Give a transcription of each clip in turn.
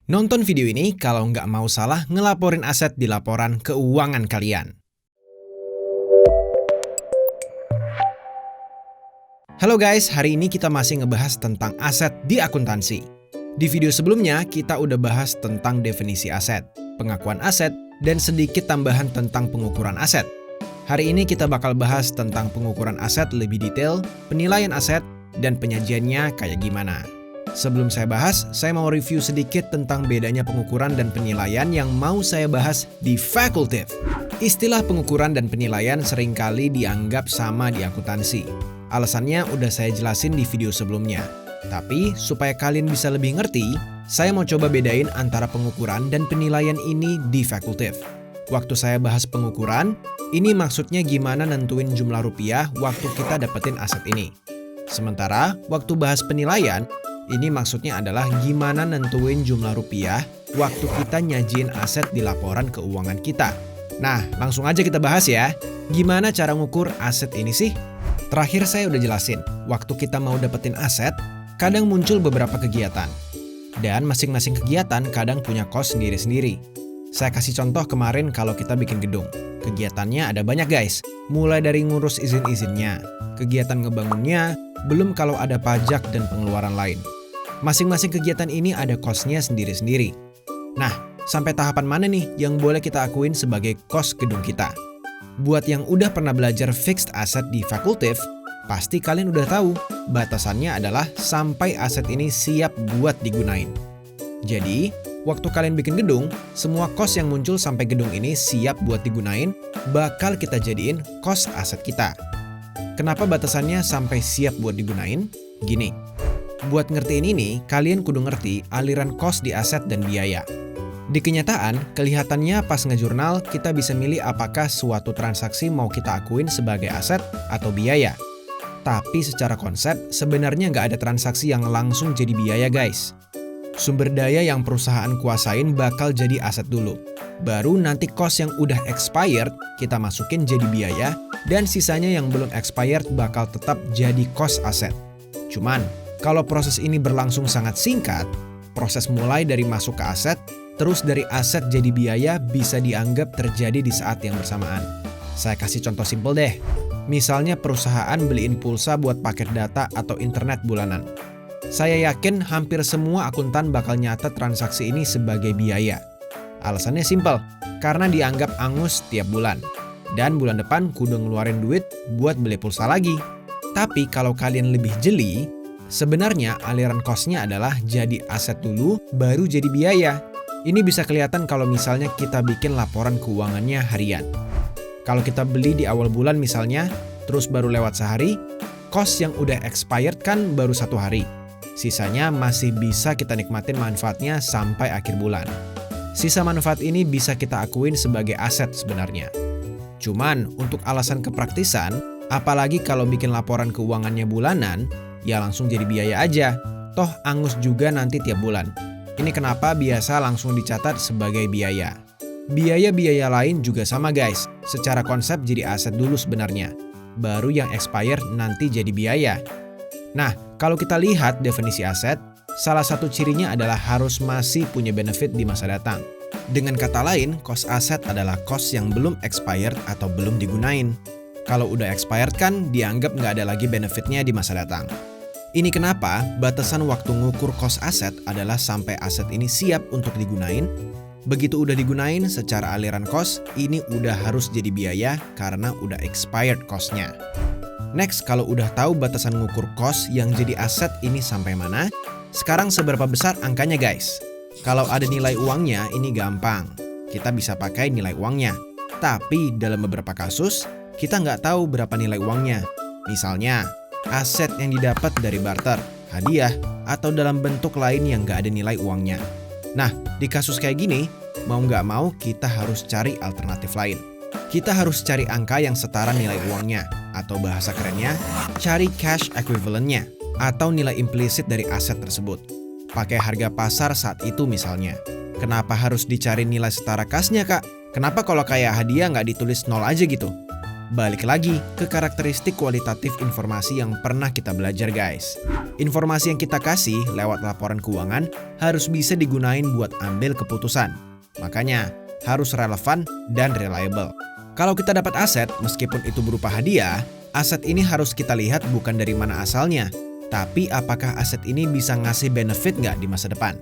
Nonton video ini kalau nggak mau salah ngelaporin aset di laporan keuangan kalian. Halo guys, hari ini kita masih ngebahas tentang aset di akuntansi. Di video sebelumnya, kita udah bahas tentang definisi aset, pengakuan aset, dan sedikit tambahan tentang pengukuran aset. Hari ini kita bakal bahas tentang pengukuran aset lebih detail, penilaian aset, dan penyajiannya kayak gimana. Sebelum saya bahas, saya mau review sedikit tentang bedanya pengukuran dan penilaian yang mau saya bahas di fakultatif. Istilah pengukuran dan penilaian seringkali dianggap sama di akuntansi. Alasannya udah saya jelasin di video sebelumnya. Tapi, supaya kalian bisa lebih ngerti, saya mau coba bedain antara pengukuran dan penilaian ini di fakultatif. Waktu saya bahas pengukuran, ini maksudnya gimana nentuin jumlah rupiah waktu kita dapetin aset ini. Sementara, waktu bahas penilaian, ini maksudnya adalah gimana nentuin jumlah rupiah waktu kita nyajin aset di laporan keuangan kita. Nah, langsung aja kita bahas ya. Gimana cara ngukur aset ini sih? Terakhir saya udah jelasin, waktu kita mau dapetin aset, kadang muncul beberapa kegiatan. Dan masing-masing kegiatan kadang punya cost sendiri-sendiri. Saya kasih contoh kemarin kalau kita bikin gedung. Kegiatannya ada banyak guys, mulai dari ngurus izin-izinnya, kegiatan ngebangunnya, belum kalau ada pajak dan pengeluaran lain. Masing-masing kegiatan ini ada cost-nya sendiri-sendiri. Nah, sampai tahapan mana nih yang boleh kita akuin sebagai cost gedung kita? Buat yang udah pernah belajar fixed asset di fakultatif, pasti kalian udah tahu batasannya adalah sampai aset ini siap buat digunain. Jadi, waktu kalian bikin gedung, semua cost yang muncul sampai gedung ini siap buat digunain bakal kita jadiin cost aset kita. Kenapa batasannya sampai siap buat digunain? Gini, buat ngertiin ini, kalian kudu ngerti aliran cost di aset dan biaya. Di kenyataan, kelihatannya pas ngejurnal, kita bisa milih apakah suatu transaksi mau kita akuin sebagai aset atau biaya. Tapi secara konsep, sebenarnya nggak ada transaksi yang langsung jadi biaya guys. Sumber daya yang perusahaan kuasain bakal jadi aset dulu. Baru nanti cost yang udah expired, kita masukin jadi biaya, dan sisanya yang belum expired bakal tetap jadi cost aset. Cuman, kalau proses ini berlangsung sangat singkat, proses mulai dari masuk ke aset, terus dari aset jadi biaya bisa dianggap terjadi di saat yang bersamaan. Saya kasih contoh simpel deh. Misalnya perusahaan beliin pulsa buat paket data atau internet bulanan. Saya yakin hampir semua akuntan bakal nyatet transaksi ini sebagai biaya. Alasannya simpel, karena dianggap angus tiap bulan. Dan bulan depan kudu ngeluarin duit buat beli pulsa lagi. Tapi kalau kalian lebih jeli, sebenarnya aliran cost-nya adalah jadi aset dulu baru jadi biaya. Ini bisa kelihatan kalau misalnya kita bikin laporan keuangannya harian. Kalau kita beli di awal bulan misalnya, terus baru lewat sehari, cost yang udah expired kan baru 1 hari. Sisanya masih bisa kita nikmatin manfaatnya sampai akhir bulan. Sisa manfaat ini bisa kita akuin sebagai aset sebenarnya. Cuman untuk alasan kepraktisan, apalagi kalau bikin laporan keuangannya bulanan, ya langsung jadi biaya aja. Toh angus juga nanti tiap bulan. Ini kenapa biasa langsung dicatat sebagai biaya. Biaya-biaya lain juga sama guys, secara konsep jadi aset dulu sebenarnya. Baru yang expired nanti jadi biaya. Nah, kalau kita lihat definisi aset, salah satu cirinya adalah harus masih punya benefit di masa datang. Dengan kata lain, cost aset adalah cost yang belum expired atau belum digunain. Kalau udah expired kan dianggap nggak ada lagi benefitnya di masa datang. Ini kenapa batasan waktu ngukur cost aset adalah sampai aset ini siap untuk digunain. Begitu udah digunain secara aliran cost, ini udah harus jadi biaya karena udah expired cost-nya. Next, kalau udah tahu batasan ngukur cost yang jadi aset ini sampai mana, sekarang seberapa besar angkanya guys? Kalau ada nilai uangnya, ini gampang. Kita bisa pakai nilai uangnya. Tapi dalam beberapa kasus, kita nggak tahu berapa nilai uangnya. Misalnya, aset yang didapat dari barter, hadiah, atau dalam bentuk lain yang nggak ada nilai uangnya. Nah, di kasus kayak gini, mau nggak mau kita harus cari alternatif lain. Kita harus cari angka yang setara nilai uangnya, atau bahasa kerennya, cari cash equivalent-nya, atau nilai implisit dari aset tersebut. Pakai harga pasar saat itu misalnya. Kenapa harus dicari nilai setara kasnya kak? Kenapa kalau kayak hadiah nggak ditulis 0 aja gitu? Balik lagi ke karakteristik kualitatif informasi yang pernah kita belajar guys. Informasi yang kita kasih lewat laporan keuangan harus bisa digunain buat ambil keputusan. Makanya harus relevan dan reliable. Kalau kita dapat aset, meskipun itu berupa hadiah, aset ini harus kita lihat bukan dari mana asalnya, tapi apakah aset ini bisa ngasih benefit nggak di masa depan.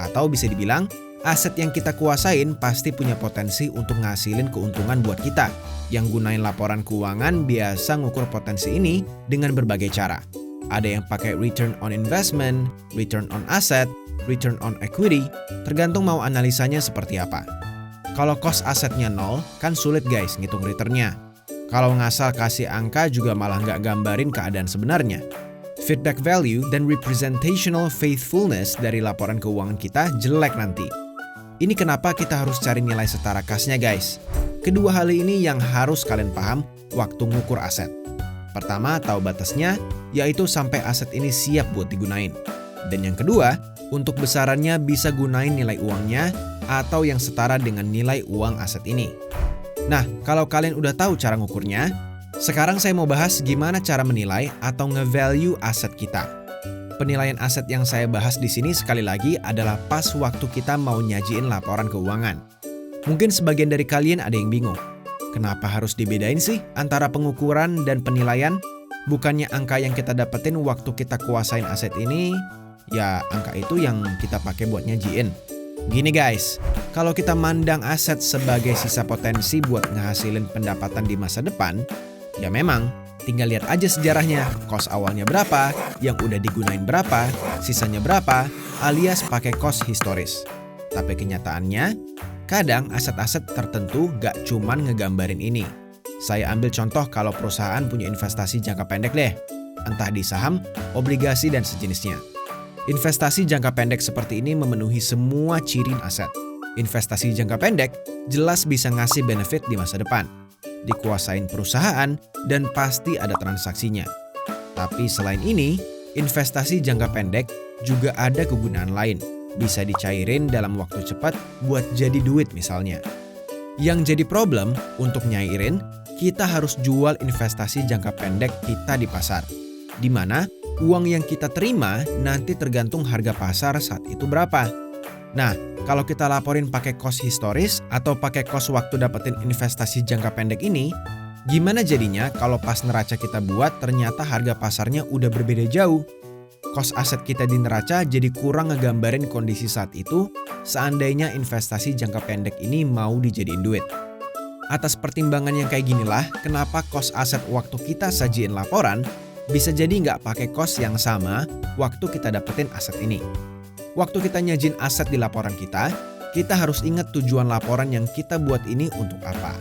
Atau bisa dibilang, aset yang kita kuasain pasti punya potensi untuk ngasilin keuntungan buat kita. Yang gunain laporan keuangan biasa ngukur potensi ini dengan berbagai cara. Ada yang pakai return on investment, return on asset, return on equity, tergantung mau analisanya seperti apa. Kalau cost asetnya 0, kan sulit guys ngitung returnnya. Kalau ngasal kasih angka juga malah nggak gambarin keadaan sebenarnya. Feedback value dan representational faithfulness dari laporan keuangan kita jelek nanti. Ini kenapa kita harus cari nilai setara kasnya guys. Kedua hal ini yang harus kalian paham waktu ngukur aset. Pertama, tahu batasnya, yaitu sampai aset ini siap buat digunain. Dan yang kedua, untuk besarannya bisa gunain nilai uangnya atau yang setara dengan nilai uang aset ini. Nah, kalau kalian udah tahu cara ngukurnya, sekarang saya mau bahas gimana cara menilai atau nge-value aset kita. Penilaian aset yang saya bahas di sini sekali lagi adalah pas waktu kita mau nyajiin laporan keuangan. Mungkin sebagian dari kalian ada yang bingung. Kenapa harus dibedain sih antara pengukuran dan penilaian? Bukannya angka yang kita dapetin waktu kita kuasain aset ini, ya angka itu yang kita pakai buat nyajiin. Gini guys, kalau kita mandang aset sebagai sisa potensi buat ngehasilin pendapatan di masa depan, ya memang tinggal lihat aja sejarahnya, cost awalnya berapa, yang udah digunain berapa, sisanya berapa, alias pakai cost historis. Tapi kenyataannya, kadang aset-aset tertentu gak cuman ngegambarin ini. Saya ambil contoh kalau perusahaan punya investasi jangka pendek deh, entah di saham, obligasi, dan sejenisnya. Investasi jangka pendek seperti ini memenuhi semua ciri aset. Investasi jangka pendek jelas bisa ngasih benefit di masa depan, dikuasain perusahaan, dan pasti ada transaksinya. Tapi selain ini, investasi jangka pendek juga ada kegunaan lain. Bisa dicairin dalam waktu cepat buat jadi duit misalnya. Yang jadi problem untuk nyairin, kita harus jual investasi jangka pendek kita di pasar. Di mana uang yang kita terima nanti tergantung harga pasar saat itu berapa. Nah, kalau kita laporin pakai cost historis atau pakai cost waktu dapetin investasi jangka pendek ini, gimana jadinya kalau pas neraca kita buat ternyata harga pasarnya udah berbeda jauh? Cost aset kita di neraca jadi kurang ngegambarin kondisi saat itu seandainya investasi jangka pendek ini mau dijadiin duit. Atas pertimbangan yang kayak ginilah kenapa cost aset waktu kita sajiin laporan bisa jadi nggak pakai cost yang sama waktu kita dapetin aset ini. Waktu kita nyajin aset di laporan kita harus ingat tujuan laporan yang kita buat ini untuk apa.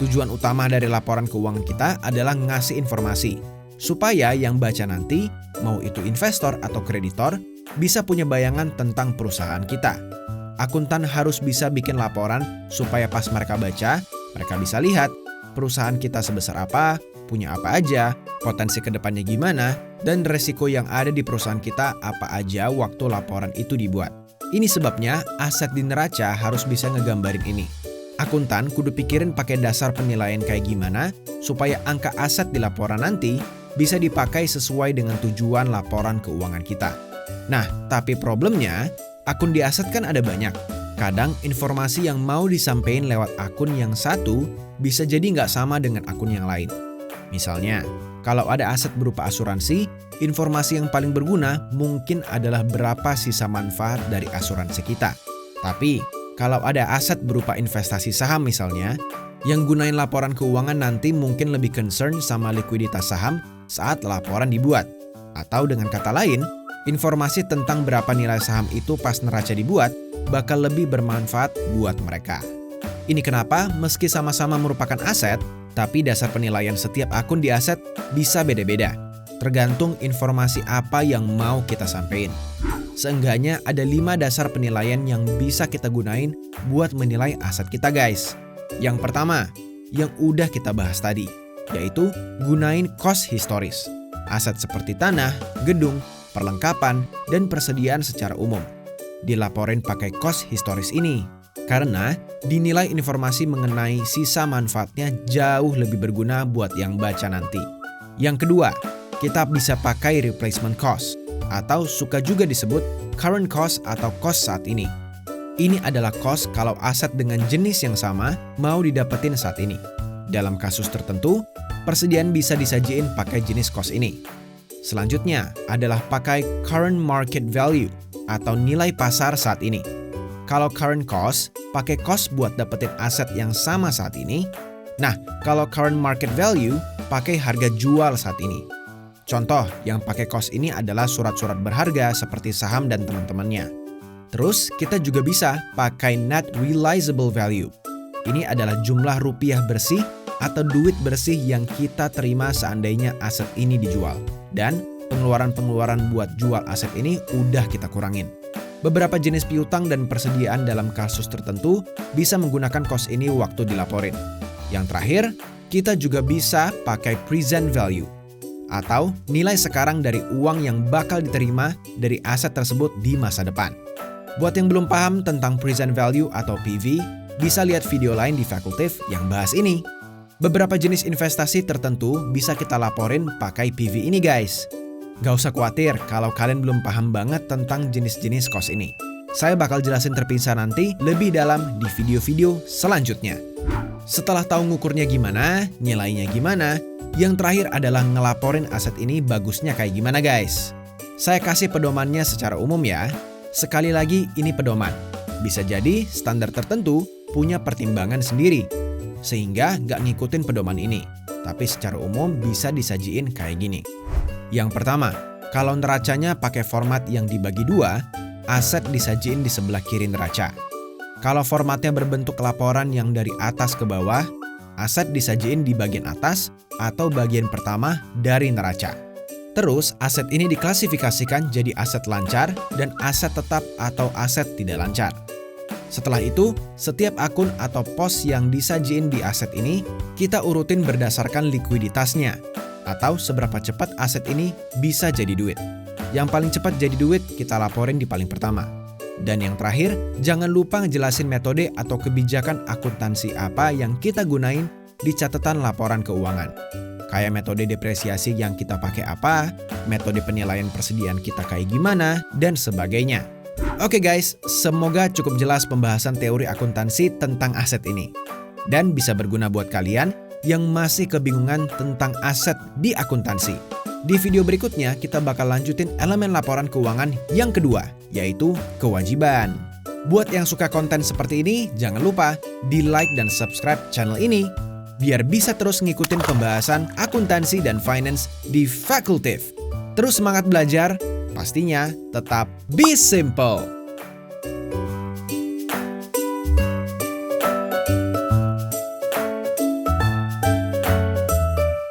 Tujuan utama dari laporan keuangan kita adalah ngasih informasi, supaya yang baca nanti, mau itu investor atau kreditor, bisa punya bayangan tentang perusahaan kita. Akuntan harus bisa bikin laporan supaya pas mereka baca, mereka bisa lihat perusahaan kita sebesar apa, punya apa aja, potensi kedepannya gimana, dan resiko yang ada di perusahaan kita apa aja waktu laporan itu dibuat. Ini sebabnya aset di neraca harus bisa ngegambarin ini. Akuntan kudu pikirin pakai dasar penilaian kayak gimana supaya angka aset di laporan nanti bisa dipakai sesuai dengan tujuan laporan keuangan kita. Nah, tapi problemnya, akun di aset kan ada banyak. Kadang informasi yang mau disampaikan lewat akun yang satu bisa jadi nggak sama dengan akun yang lain. Misalnya, kalau ada aset berupa asuransi, informasi yang paling berguna mungkin adalah berapa sisa manfaat dari asuransi kita. Tapi, kalau ada aset berupa investasi saham misalnya, yang gunain laporan keuangan nanti mungkin lebih concern sama likuiditas saham saat laporan dibuat. Atau dengan kata lain, informasi tentang berapa nilai saham itu pas neraca dibuat bakal lebih bermanfaat buat mereka. Ini kenapa meski sama-sama merupakan aset, tapi dasar penilaian setiap akun di aset bisa beda-beda. Tergantung informasi apa yang mau kita sampaikan. Seenggaknya ada 5 dasar penilaian yang bisa kita gunain buat menilai aset kita guys. Yang pertama, yang udah kita bahas tadi, yaitu gunain cost historis. Aset seperti tanah, gedung, perlengkapan, dan persediaan secara umum. Dilaporin pakai cost historis ini. Karena dinilai informasi mengenai sisa manfaatnya jauh lebih berguna buat yang baca nanti. Yang kedua, kita bisa pakai replacement cost, atau suka juga disebut current cost atau cost saat ini. Ini adalah cost kalau aset dengan jenis yang sama mau didapetin saat ini. Dalam kasus tertentu, persediaan bisa disajiin pakai jenis cost ini. Selanjutnya adalah pakai current market value atau nilai pasar saat ini. Kalau current cost, pakai cost buat dapetin aset yang sama saat ini. Nah, kalau current market value, pakai harga jual saat ini. Contoh yang pakai cost ini adalah surat-surat berharga seperti saham dan teman-temannya. Terus, kita juga bisa pakai net realizable value. Ini adalah jumlah rupiah bersih atau duit bersih yang kita terima seandainya aset ini dijual. Dan pengeluaran-pengeluaran buat jual aset ini udah kita kurangin. Beberapa jenis piutang dan persediaan dalam kasus tertentu bisa menggunakan cost ini waktu dilaporin. Yang terakhir, kita juga bisa pakai present value atau nilai sekarang dari uang yang bakal diterima dari aset tersebut di masa depan. Buat yang belum paham tentang present value atau PV, bisa lihat video lain di Fakultif yang bahas ini. Beberapa jenis investasi tertentu bisa kita laporin pakai PV ini guys. Gak usah khawatir kalau kalian belum paham banget tentang jenis-jenis cost ini. Saya bakal jelasin terpisah nanti lebih dalam di video-video selanjutnya. Setelah tahu ngukurnya gimana, nilainya gimana, yang terakhir adalah ngelaporin aset ini bagusnya kayak gimana guys. Saya kasih pedomannya secara umum ya. Sekali lagi ini pedoman. Bisa jadi standar tertentu punya pertimbangan sendiri, sehingga nggak ngikutin pedoman ini. Tapi secara umum bisa disajiin kayak gini. Yang pertama, kalau neracanya pakai format yang dibagi dua, aset disajiin di sebelah kiri neraca. Kalau formatnya berbentuk laporan yang dari atas ke bawah, aset disajiin di bagian atas atau bagian pertama dari neraca. Terus, aset ini diklasifikasikan jadi aset lancar dan aset tetap atau aset tidak lancar. Setelah itu, setiap akun atau pos yang disajiin di aset ini, kita urutin berdasarkan likuiditasnya, atau seberapa cepat aset ini bisa jadi duit. Yang paling cepat jadi duit, kita laporin di paling pertama. Dan yang terakhir, jangan lupa ngejelasin metode atau kebijakan akuntansi apa yang kita gunain di catatan laporan keuangan. Kayak metode depresiasi yang kita pakai apa, metode penilaian persediaan kita kayak gimana, dan sebagainya. Oke guys, semoga cukup jelas pembahasan teori akuntansi tentang aset ini. Dan bisa berguna buat kalian yang masih kebingungan tentang aset di akuntansi. Di video berikutnya kita bakal lanjutin elemen laporan keuangan yang kedua, yaitu kewajiban. Buat yang suka konten seperti ini, jangan lupa di like dan subscribe channel ini, biar bisa terus ngikutin pembahasan akuntansi dan finance di Fakultif. Terus semangat belajar, pastinya tetap be simple.